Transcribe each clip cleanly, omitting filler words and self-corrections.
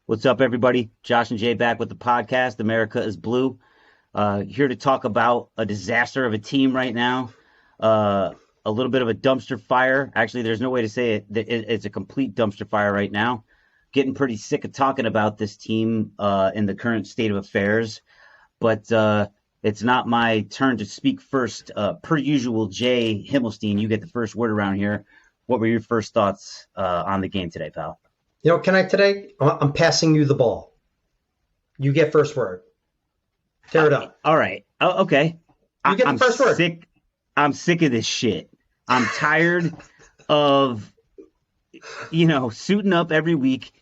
What's up, everybody? Josh and Jay back with the podcast. America is Blue. Here to talk about a disaster of a team right now. A little bit of a dumpster fire. Actually, there's no way to say it. It's a complete dumpster fire right now. Getting pretty sick of talking about this team in the current state of affairs. But it's not my turn to speak first. Per usual, Jay Himmelstein, you get the first word around here. What were your first thoughts on the game today, pal? Can I today? I'm passing you the ball. You get first word. Tear it up. All right. Oh, okay. You get the first word. I'm sick of this shit. I'm tired of, suiting up every week,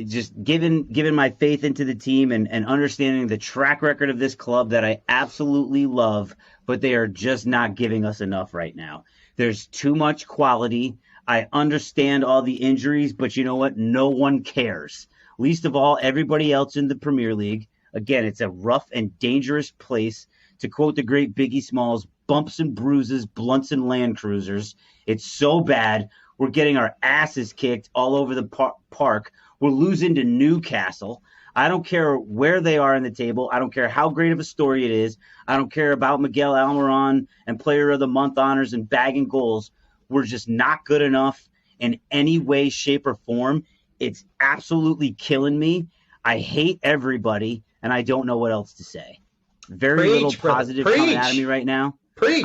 just giving my faith into the team and understanding the track record of this club that I absolutely love, but they are just not giving us enough right now. There's too much quality. I understand all the injuries, but you know what? No one cares. Least of all, everybody else in the Premier League. Again, it's a rough and dangerous place. To quote the great Biggie Smalls, bumps and bruises, blunts and Land Cruisers. It's so bad. We're getting our asses kicked all over the park. We're losing to Newcastle. I don't care where they are in the table. I don't care how great of a story it is. I don't care about Miguel Almiron and Player of the Month honors and bagging goals. We're just not good enough in any way, shape, or form. It's absolutely killing me. I hate everybody, and I don't know what else to say. Very little positive coming out of me right now. Preach.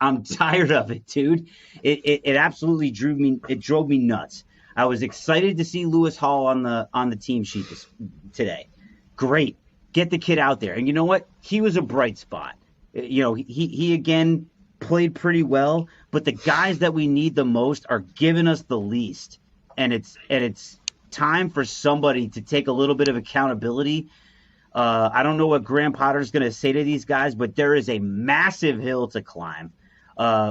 I'm tired of it, dude. It absolutely drove me nuts. I was excited to see Lewis Hall on the team sheet today. Great. Get the kid out there. And you know what? He was a bright spot. He again played pretty well, but the guys that we need the most are giving us the least. And it's time for somebody to take a little bit of accountability. I don't know what Graham Potter's going to say to these guys, but there is a massive hill to climb.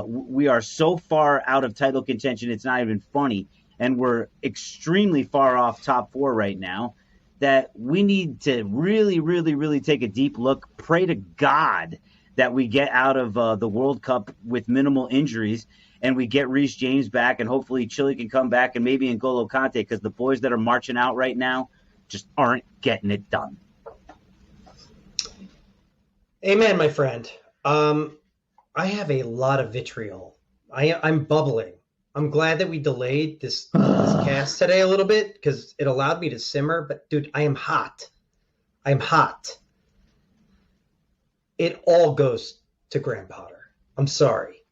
We are so far out of title contention, it's not even funny. And we're extremely far off top four right now that we need to really, really, really take a deep look. Pray to God that we get out of the World Cup with minimal injuries and we get Reece James back, and hopefully Chile can come back and maybe N'Golo Kante, because the boys that are marching out right now just aren't getting it done. Amen, my friend. I have a lot of vitriol. I'm bubbling. I'm glad that we delayed this cast today a little bit because it allowed me to simmer. But, dude, I am hot. I'm hot. It all goes to Graham Potter. I'm sorry.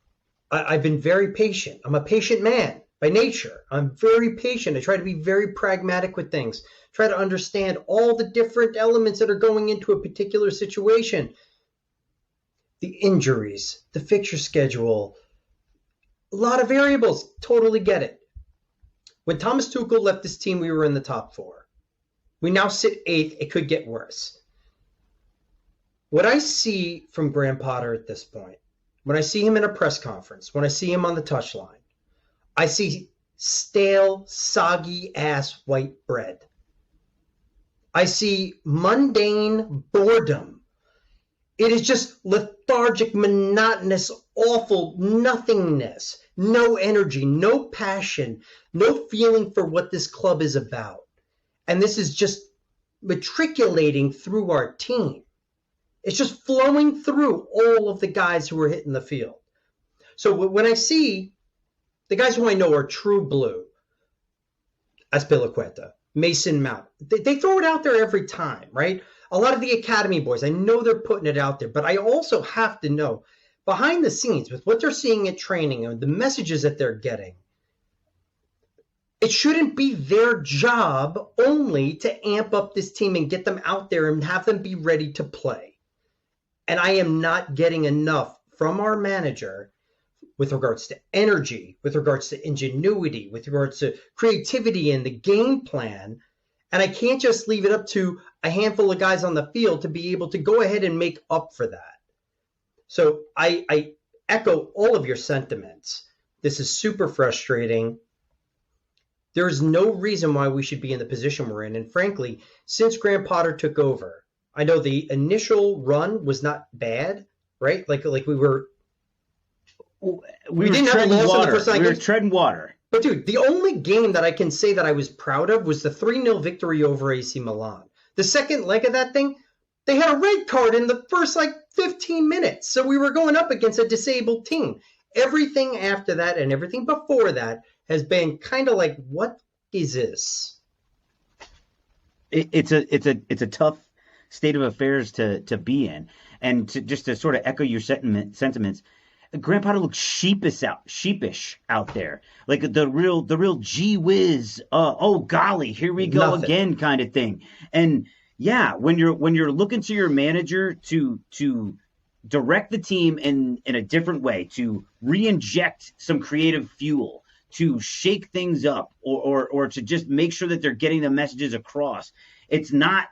I've been very patient. I'm a patient man by nature. I'm very patient. I try to be very pragmatic with things. Try to understand all the different elements that are going into a particular situation. The injuries, the fixture schedule, a lot of variables. Totally get it. When Thomas Tuchel left this team, we were in the top four. We now sit 8th. It could get worse. What I see from Graham Potter at this point, when I see him in a press conference, when I see him on the touchline, I see stale, soggy-ass white bread. I see mundane boredom. It is just lethargic, monotonous, awful nothingness. No energy, no passion, no feeling for what this club is about. And this is just matriculating through our team. It's just flowing through all of the guys who are hitting the field. So when I see the guys who I know are true blue, Azpilicueta, Mason Mount, they throw it out there every time, right? A lot of the academy boys, I know they're putting it out there, but I also have to know behind the scenes with what they're seeing at training and the messages that they're getting, it shouldn't be their job only to amp up this team and get them out there and have them be ready to play. And I am not getting enough from our manager with regards to energy, with regards to ingenuity, with regards to creativity and the game plan. And I can't just leave it up to a handful of guys on the field to be able to go ahead and make up for that. So I echo all of your sentiments. This is super frustrating. There is no reason why we should be in the position we're in. And frankly, since Graham Potter took over, I know the initial run was not bad, right? Like we didn't have a loss in the first 9 games. We were treading water. But dude, the only game that I can say that I was proud of was the 3-0 victory over AC Milan. The second leg of that thing, they had a red card in the first 15 minutes. So we were going up against a disabled team. Everything after that and everything before that has been kind of like, what is this? It's a tough state of affairs to be in, and just to sort of echo your sentiments. Graham Potter looks sheepish out there, like the real gee whiz, oh golly, here we go Nothing. again kind of thing. And yeah, when you're looking to your manager to direct the team in a different way, to re-inject some creative fuel, to shake things up, or to just make sure that they're getting the messages across, it's not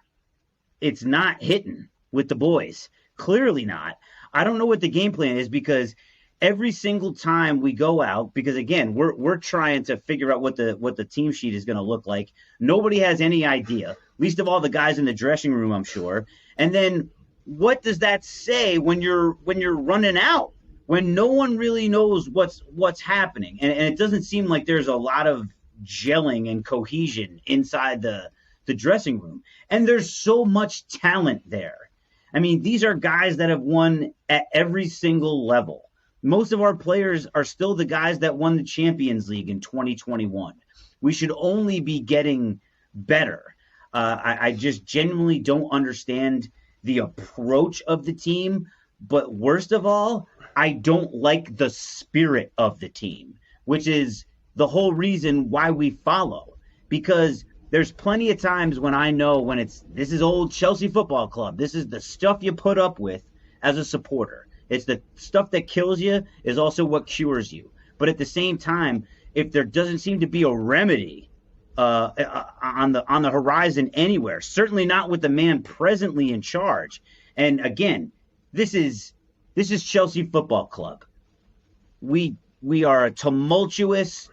hitting with the boys. Clearly not. I don't know what the game plan is, because every single time we go out, because again, we're trying to figure out what the team sheet is going to look like. Nobody has any idea, least of all the guys in the dressing room, I'm sure. And then what does that say when you're running out, when no one really knows what's happening? And it doesn't seem like there's a lot of gelling and cohesion inside the dressing room. And there's so much talent there. I mean, these are guys that have won at every single level. Most of our players are still the guys that won the Champions League in 2021. We should only be getting better. I just genuinely don't understand the approach of the team. But worst of all, I don't like the spirit of the team, which is the whole reason why we follow. Because there's plenty of times when I know when this is old Chelsea Football Club. This is the stuff you put up with as a supporter. It's the stuff that kills you is also what cures you. But at the same time, if there doesn't seem to be a remedy on the horizon anywhere, certainly not with the man presently in charge. And again, this is Chelsea Football Club. We are a tumultuous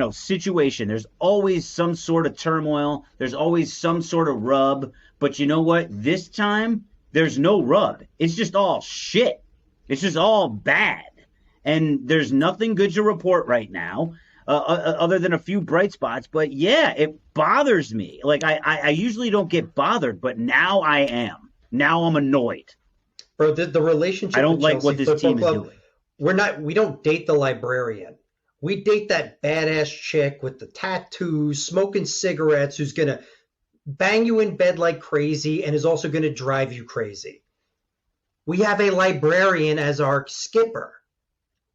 situation. There's always some sort of turmoil. There's always some sort of rub. But you know what? This time, there's no rub. It's just all shit. It's just all bad. And there's nothing good to report right now, other than a few bright spots. But yeah, it bothers me. Like I usually don't get bothered, but now I am. Now I'm annoyed. Bro, the relationship I don't with like Chelsea what this Football team Club, is doing. we don't date the librarian. We date that badass chick with the tattoos, smoking cigarettes, who's going to bang you in bed like crazy and is also going to drive you crazy. We have a librarian as our skipper.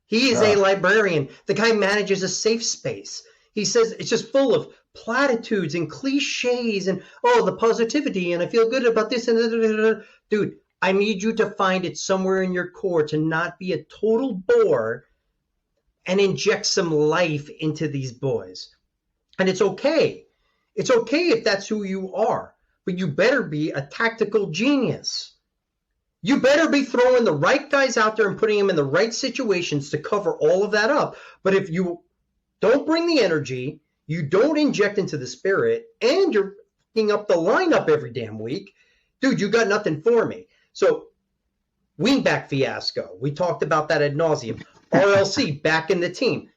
He is a librarian. The guy manages a safe space. He says it's just full of platitudes and cliches and, the positivity, and I feel good about this. And dude, I need you to find it somewhere in your core to not be a total bore and inject some life into these boys. And it's okay. It's okay if that's who you are, but you better be a tactical genius. You better be throwing the right guys out there and putting them in the right situations to cover all of that up. But if you don't bring the energy, you don't inject into the spirit, and you're fucking up the lineup every damn week, dude, you got nothing for me. So, wingback fiasco. We talked about that ad nauseum. RLC back in the team.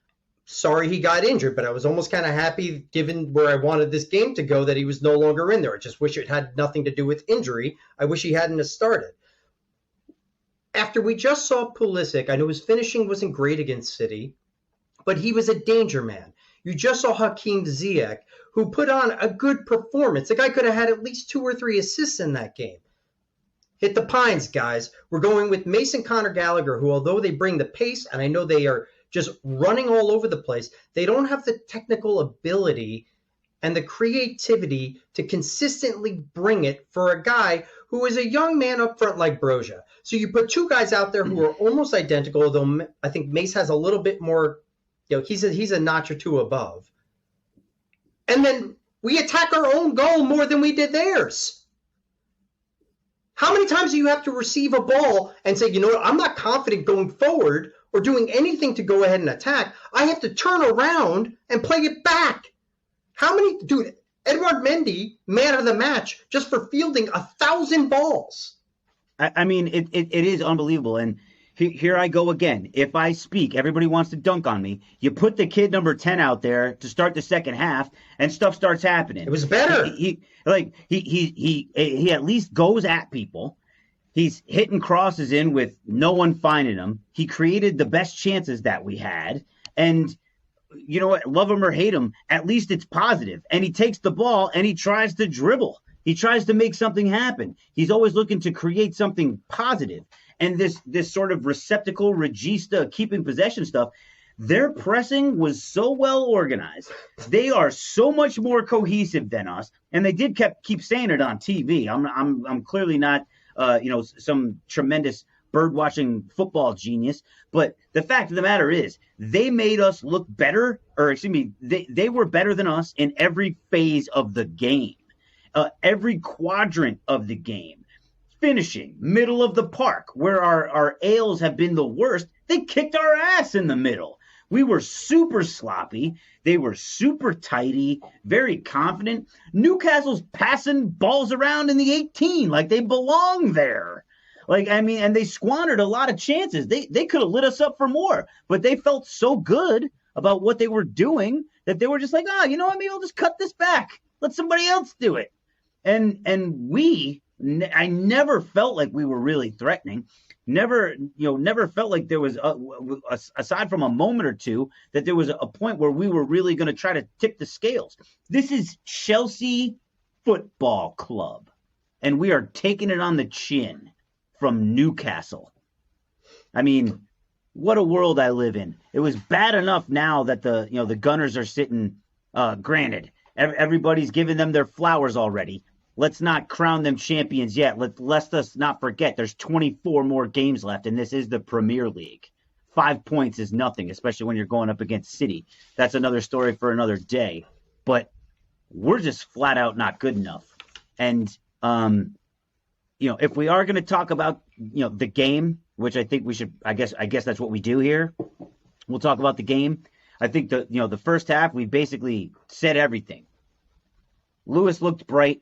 Sorry he got injured, but I was almost kind of happy, given where I wanted this game to go, that he was no longer in there. I just wish it had nothing to do with injury. I wish he hadn't have started. After we just saw Pulisic, I know his finishing wasn't great against City, but he was a danger man. You just saw Hakeem Ziyech, who put on a good performance. The guy could have had at least 2 or 3 assists in that game. Hit the pines, guys. We're going with Mason Conor-Gallagher, who, although they bring the pace, and I know they are just running all over the place, they don't have the technical ability and the creativity to consistently bring it for a guy who is a young man up front like Broja. So you put 2 guys out there who are almost identical, although I think Mace has a little bit more, he's a notch or 2 above. And then we attack our own goal more than we did theirs. How many times do you have to receive a ball and say, you know what, I'm not confident going forward or doing anything to go ahead and attack. I have to turn around and play it back. Dude, Edouard Mendy, man of the match, just for fielding 1,000 balls. I mean, it is unbelievable. And here I go again. If I speak, everybody wants to dunk on me. You put the kid number 10 out there to start the second half, and stuff starts happening. It was better. He at least goes at people. He's hitting crosses in with no one finding him. He created the best chances that we had. And you know what? Love him or hate him, at least it's positive. And he takes the ball and he tries to dribble. He tries to make something happen. He's always looking to create something positive. And this sort of receptacle, regista, keeping possession stuff, their pressing was so well organized. They are so much more cohesive than us. And they did keep saying it on TV. I'm clearly not some tremendous bird watching football genius, but the fact of the matter is they made us look better, or excuse me, they were better than us in every phase of the game, every quadrant of the game. Finishing, middle of the park, where our ails have been the worst, they kicked our ass in the middle. We were super sloppy. They were super tighty, very confident. Newcastle's passing balls around in the 18 like they belong there. And they squandered a lot of chances. They could have lit us up for more, but they felt so good about what they were doing that they were just like, you know what, maybe I'll just cut this back. Let somebody else do it. And I never felt like we were really threatening. Never felt like there was, aside from a moment or two, that there was a point where we were really going to try to tip the scales. This is Chelsea Football Club, and we are taking it on the chin from Newcastle. I mean, what a world I live in. It was bad enough now that the Gunners are sitting, granted, everybody's giving them their flowers already. Let's not crown them champions yet. Let's us not forget there's 24 more games left, and this is the Premier League. 5 points is nothing, especially when you're going up against City. That's another story for another day. But we're just flat out not good enough. And if we are going to talk about the game, which I think we should, I guess that's what we do here. We'll talk about the game. I think the first half we basically said everything. Lewis looked bright.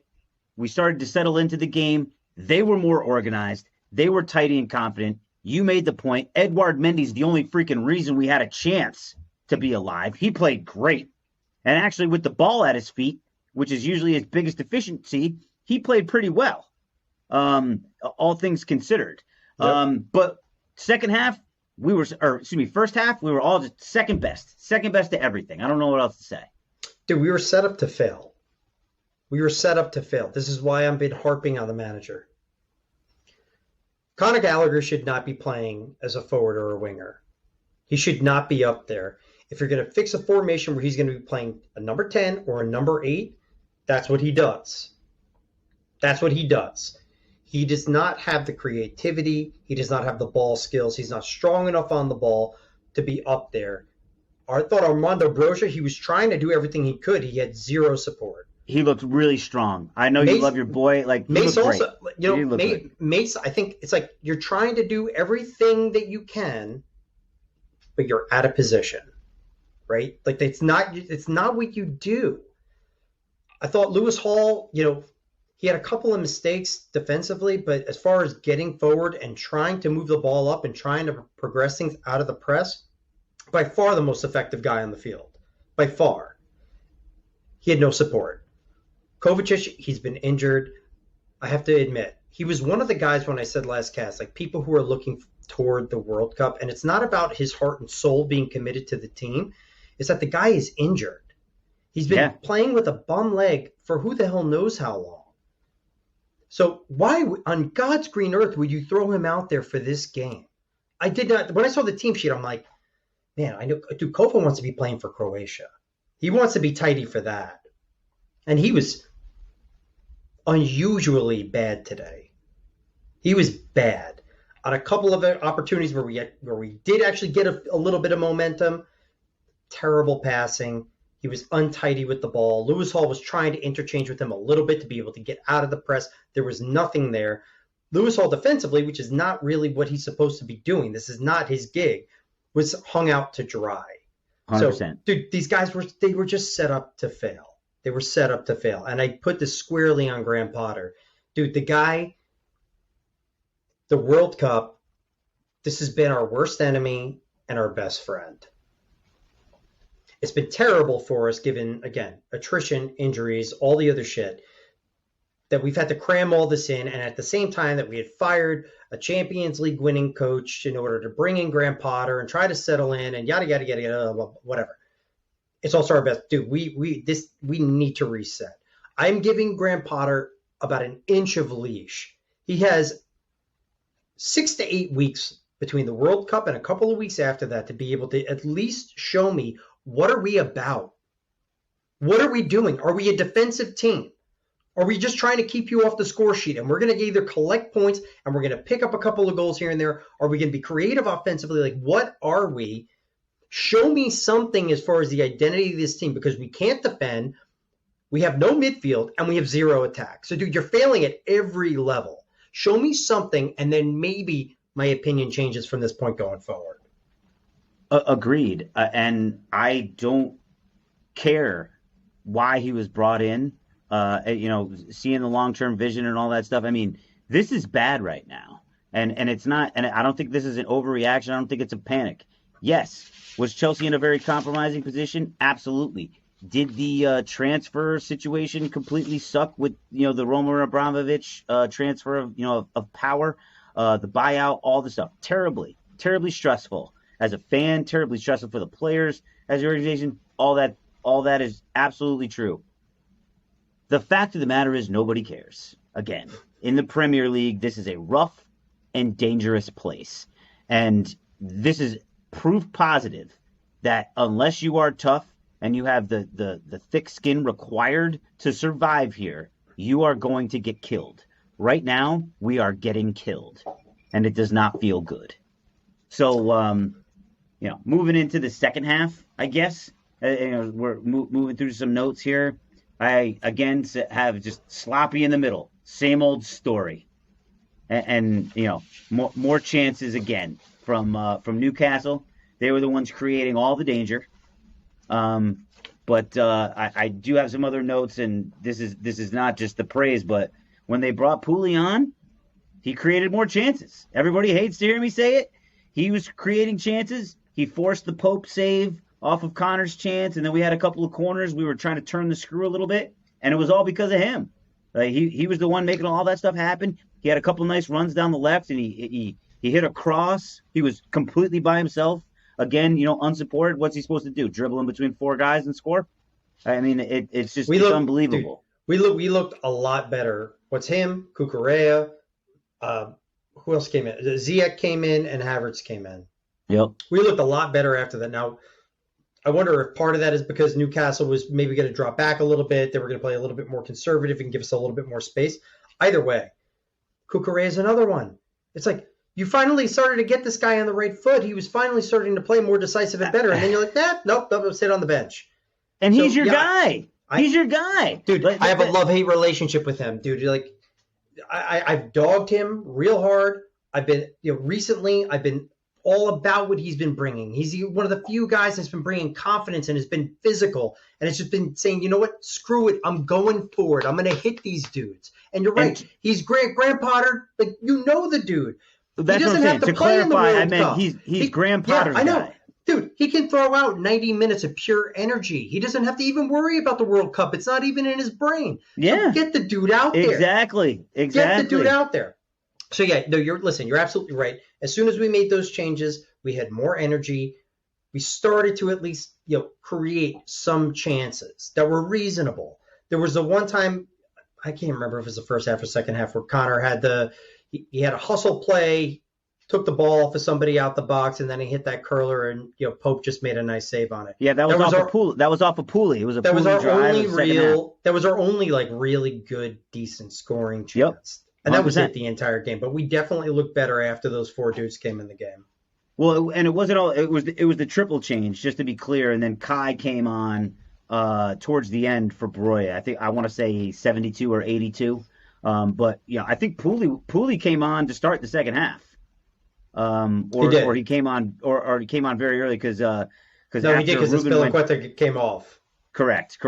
We started to settle into the game. They were more organized. They were tidy and confident. You made the point. Edouard Mendy's the only freaking reason we had a chance to be alive. He played great. And actually, with the ball at his feet, which is usually his biggest deficiency, he played pretty well, all things considered. Yep. But first half, we were all just second best to everything. I don't know what else to say. Dude, we were set up to fail. This is why I've been harping on the manager. Conor Gallagher should not be playing as a forward or a winger. He should not be up there. If you're going to fix a formation where he's going to be playing a number 10 or a number 8, that's what he does. He does not have the creativity. He does not have the ball skills. He's not strong enough on the ball to be up there. I thought Armando Broja, he was trying to do everything he could. He had zero support. He looked really strong. I know you love your boy. Mace also, Mace, I think it's like you're trying to do everything that you can, but you're out of position, right? Like it's not what you do. I thought Lewis Hall, he had a couple of mistakes defensively, but as far as getting forward and trying to move the ball up and trying to progress things out of the press, by far the most effective guy on the field. By far. He had no support. Kovacic, he's been injured. I have to admit, he was one of the guys when I said last cast, like people who are looking toward the World Cup, and it's not about his heart and soul being committed to the team. It's that the guy is injured. He's been playing with a bum leg for who the hell knows how long. So why on God's green earth would you throw him out there for this game? I did not. When I saw the team sheet, I'm like, man, I know Kova wants to be playing for Croatia. He wants to be tidy for that. And he was unusually bad today. He was bad. On a couple of opportunities where we did actually get a little bit of momentum, terrible passing. He was untidy with the ball. Lewis Hall was trying to interchange with him a little bit to be able to get out of the press. There was nothing there. Lewis Hall defensively, which is not really what he's supposed to be doing, this is not his gig, was hung out to dry. 100%. So, dude, these guys were just set up to fail. They were set up to fail. And I put this squarely on Graham Potter. Dude, the guy, the World Cup, This has been our worst enemy and our best friend. It's been terrible for us, given, again, attrition, injuries, all the other shit, that we've had to cram all this in, and at the same time that we had fired a Champions League winning coach in order to bring in Graham Potter and try to settle in and yada yada yada yada, whatever. It's also our best, dude. We need to reset. I'm giving Graham Potter about an inch of leash. He has 6 to 8 weeks between the World Cup and a couple of weeks after that to be able to at least show me, what are we about? What are we doing? Are we a defensive team? Are we just trying to keep you off the score sheet? And we're going to either collect points and we're going to pick up a couple of goals here and there. Are we going to be creative offensively? Like, what are we? Show me something as far as the identity of this team, because we can't defend. We have no midfield and we have zero attack. So, dude, you're failing at every level. Show me something, and then maybe my opinion changes from this point going forward. Agreed. And I don't care why he was brought in. Seeing the long-term vision and all that stuff. I mean, this is bad right now. And it's not, and I don't think this is an overreaction. I don't think it's a panic. Yes. Was Chelsea in a very compromising position? Absolutely. Did the transfer situation completely suck with, the Roman Abramovich transfer of power, the buyout, all the stuff? Terribly stressful as a fan, terribly stressful for the players, as the organization. All that is absolutely true. The fact of the matter is, nobody cares. Again, in the Premier League, this is a rough and dangerous place. And this is proof positive that unless you are tough and you have the thick skin required to survive here, you are going to get killed. Right now, we are getting killed, and it does not feel good. So, moving into the second half, I guess, we're moving through some notes here. I, again, have just sloppy in the middle. Same old story. And more chances again from Newcastle. They were the ones creating all the danger. But I do have some other notes, and this is not just the praise, but when they brought Pooley on, he created more chances. Everybody hates to hear me say it. He was creating chances. He forced the Pope save off of Connor's chance, and then we had a couple of corners. We were trying to turn the screw a little bit, and it was all because of him. He was the one making all that stuff happen. He had a couple of nice runs down the left, and he hit a cross. He was completely by himself. Again, unsupported. What's he supposed to do? Dribble in between four guys and score? I mean, it's unbelievable. Dude, we looked a lot better. What's him? Cucurella. Who else came in? Ziyech came in, and Havertz came in. Yep. We looked a lot better after that. Now, I wonder if part of that is because Newcastle was maybe going to drop back a little bit. They were going to play a little bit more conservative and give us a little bit more space. Either way, Cucurella is another one. It's like, you finally started to get this guy on the right foot. He was finally starting to play more decisive and better. And then you're like, nope, sit on the bench. And he's your guy. He's your guy. Dude, I have a love-hate relationship with him. Dude, like, I've dogged him real hard. I've been, recently, I've been all about what he's been bringing. He's one of the few guys that's been bringing confidence and has been physical. And it's just been saying, you know what? Screw it. I'm going for it. I'm going to hit these dudes. And you're right. He's Graham Potter. Like, the dude. That's what I'm saying. To clarify, I meant he's Graham Potter's guy. I know. Dude, he can throw out 90 minutes of pure energy. He doesn't have to even worry about the World Cup. It's not even in his brain. Yeah. So get the dude out there. Exactly. Get the dude out there. So, you're absolutely right. As soon as we made those changes, we had more energy. We started to at least, create some chances that were reasonable. There was the one time, I can't remember if it was the first half or second half, where Connor had he had a hustle play, took the ball off of somebody out the box, and then he hit that curler, and Pope just made a nice save on it. Yeah, that was off of Pooley. It was a Pooley drive. That was our only really good, decent scoring chance. Yep. And that was it the entire game. But we definitely looked better after those four dudes came in the game. Well, and it wasn't all. It was the triple change, just to be clear. And then Kai came on towards the end for Broya. I want to say 72 or 82. But I think Pooley came on to start the second half. Or he came on very early because no, he did because Spilicueta came off. Correct.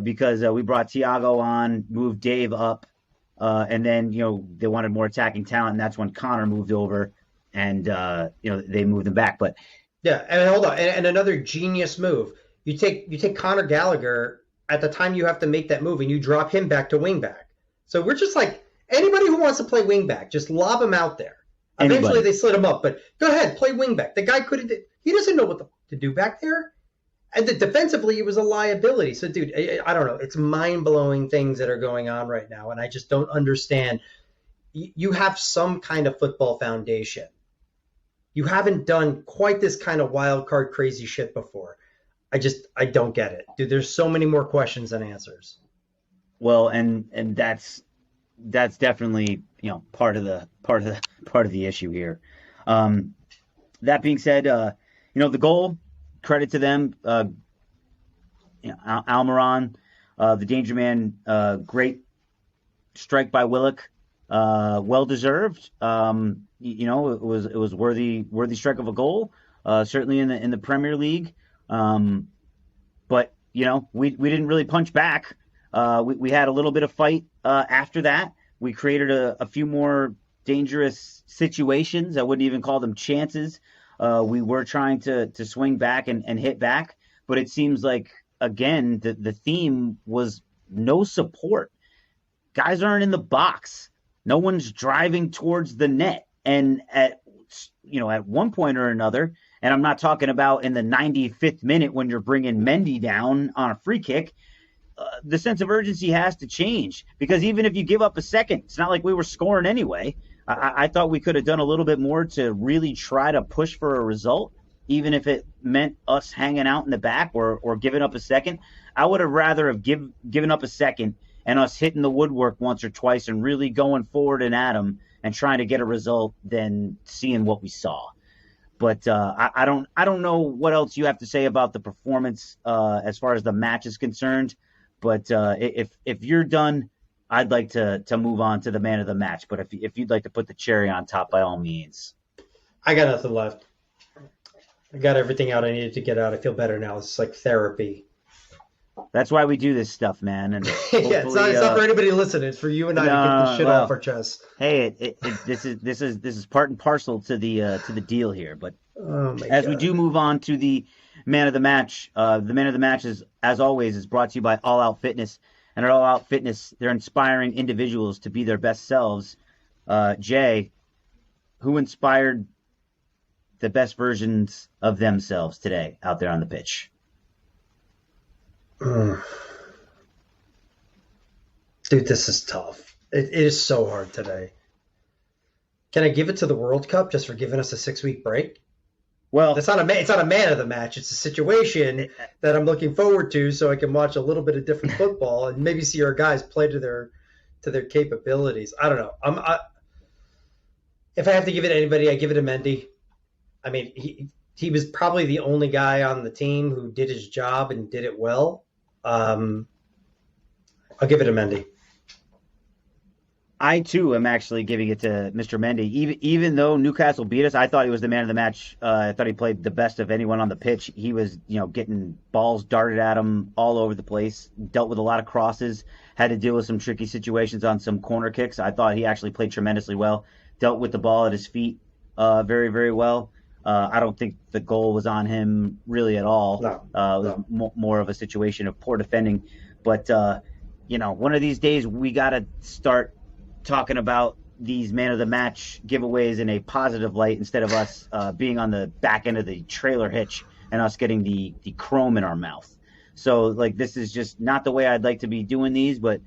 Because we brought Thiago on, moved Dave up, and then they wanted more attacking talent, and that's when Connor moved over. and they moved him back. But Yeah, and hold on, and another genius move. You take Conor Gallagher at the time you have to make that move, and you drop him back to wingback. So we're just like anybody who wants to play wingback, just lob him out there. Eventually anybody. they slid him up, but go ahead, play wingback. The guy couldn't. He doesn't know what to do back there. And defensively, it was a liability. So, dude, I don't know. It's mind-blowing things that are going on right now, and I just don't understand. You have some kind of football foundation. You haven't done quite this kind of wild card crazy shit before. I don't get it, dude. There's so many more questions than answers. Well, and that's definitely part of the issue here. That being said, the goal, credit to them. Almiron, the danger man, great strike by Willock, well deserved. It was worthy strike of a goal. Certainly in the Premier League. But we didn't really punch back. We had a little bit of fight after that. We created a few more dangerous situations. I wouldn't even call them chances. We were trying to swing back and hit back, but it seems like again the theme was no support. Guys aren't in the box. No one's driving towards the net. And at one point or another, and I'm not talking about in the 95th minute when you're bringing Mendy down on a free kick, the sense of urgency has to change, because even if you give up a second, it's not like we were scoring anyway. I thought we could have done a little bit more to really try to push for a result, even if it meant us hanging out in the back or giving up a second. I would have rather have given up a second and us hitting the woodwork once or twice and really going forward and at them and trying to get a result than seeing what we saw. But I don't know what else you have to say about the performance as far as the match is concerned. But if you're done, I'd like to move on to the man of the match. But if you'd like to put the cherry on top, by all means. I got nothing left. I got everything out I needed to get out. I feel better now. It's like therapy. That's why we do this stuff, man. And yeah, it's not for anybody listening. It's for you and I to get this shit off our chest. Hey, this is part and parcel to the deal here. But as we do move on to the man of the match, the man of the match is, as always, is brought to you by All Out Fitness. And at All Out Fitness, they're inspiring individuals to be their best selves. Jay, who inspired the best versions of themselves today out there on the pitch? Dude, this is tough. It is so hard today. Can I give it to the World Cup just for giving us a 6-week break? Well, it's not a man of the match. It's a situation that I'm looking forward to, so I can watch a little bit of different football and maybe see our guys play to their capabilities. I don't know. If I have to give it to anybody, I give it to Mendy. I mean, he was probably the only guy on the team who did his job and did it well. I'll give it to Mendy. I too am actually giving it to Mr. Mendy. Even though Newcastle beat us, I thought he was the man of the match. I thought he played the best of anyone on the pitch. He was, getting balls darted at him all over the place. Dealt with a lot of crosses. Had to deal with some tricky situations on some corner kicks. I thought he actually played tremendously well. Dealt with the ball at his feet very, very well. I don't think the goal was on him really at all. No, it was more of a situation of poor defending. But, one of these days we got to start talking about these man of the match giveaways in a positive light instead of us being on the back end of the trailer hitch and us getting the chrome in our mouth. So, this is just not the way I'd like to be doing these, but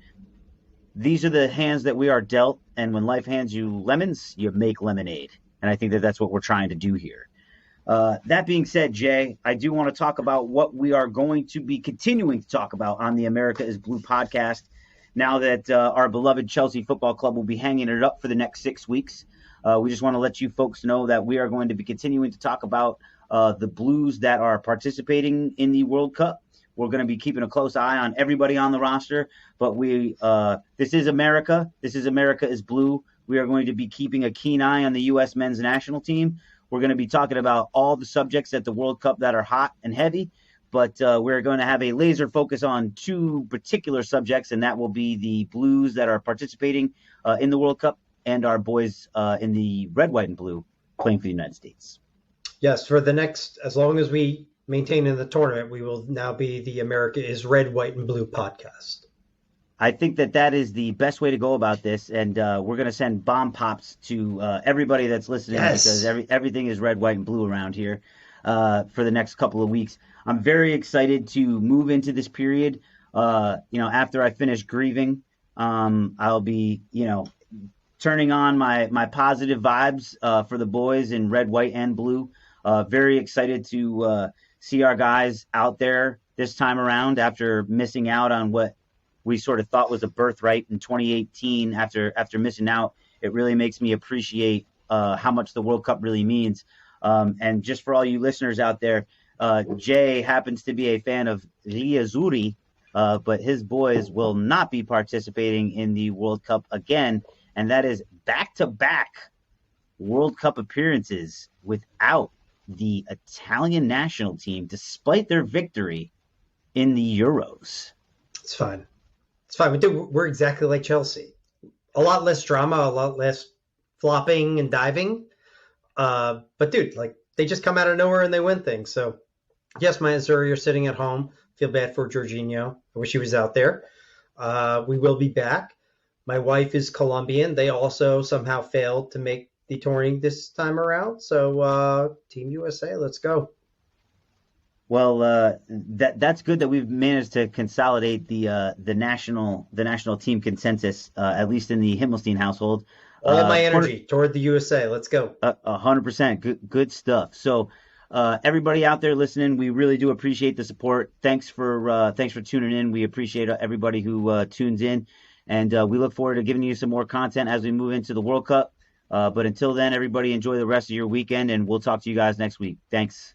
these are the hands that we are dealt. And when life hands you lemons, you make lemonade. And I think that that's what we're trying to do here. That being said, Jay, I do want to talk about what we are going to be continuing to talk about on the America is Blue podcast. Now that our beloved Chelsea Football Club will be hanging it up for the next 6 weeks, we just want to let you folks know that we are going to be continuing to talk about the Blues that are participating in the World Cup. We're going to be keeping a close eye on everybody on the roster, but this is America. This is America is Blue. We are going to be keeping a keen eye on the U.S. men's national team. We're going to be talking about all the subjects at the World Cup that are hot and heavy, but we're going to have a laser focus on two particular subjects, and that will be the Blues that are participating in the World Cup and our boys in the red, white, and blue playing for the United States. Yes, for the next, as long as we maintain in the tournament, we will now be the America is Red, White, and Blue podcast. I think that is the best way to go about this, and we're going to send bomb pops to everybody that's listening because everything is red, white, and blue around here for the next couple of weeks. I'm very excited to move into this period. After I finish grieving, I'll be, turning on my positive vibes for the boys in red, white, and blue. Very excited to see our guys out there this time around after missing out on what we sort of thought was a birthright in 2018. After missing out, it really makes me appreciate how much the World Cup really means. And just for all you listeners out there, Jay happens to be a fan of Riazuri, but his boys will not be participating in the World Cup again, and that is back-to-back World Cup appearances without the Italian national team, despite their victory in the Euros. It's fine. It's fine. We're exactly like Chelsea. A lot less drama, a lot less flopping and diving. But dude, they just come out of nowhere and they win things. So yes, my Azuri are sitting at home. Feel bad for Jorginho. I wish he was out there. We will be back. My wife is Colombian. They also somehow failed to make the tourney this time around. So Team USA, let's go. Well, that's good that we've managed to consolidate the national team consensus, at least in the Himmelstein household. All my energy toward the USA. Let's go. 100%. Good stuff. So, everybody out there listening, we really do appreciate the support. Thanks for tuning in. We appreciate everybody who tunes in, and we look forward to giving you some more content as we move into the World Cup. But until then, everybody enjoy the rest of your weekend, and we'll talk to you guys next week. Thanks.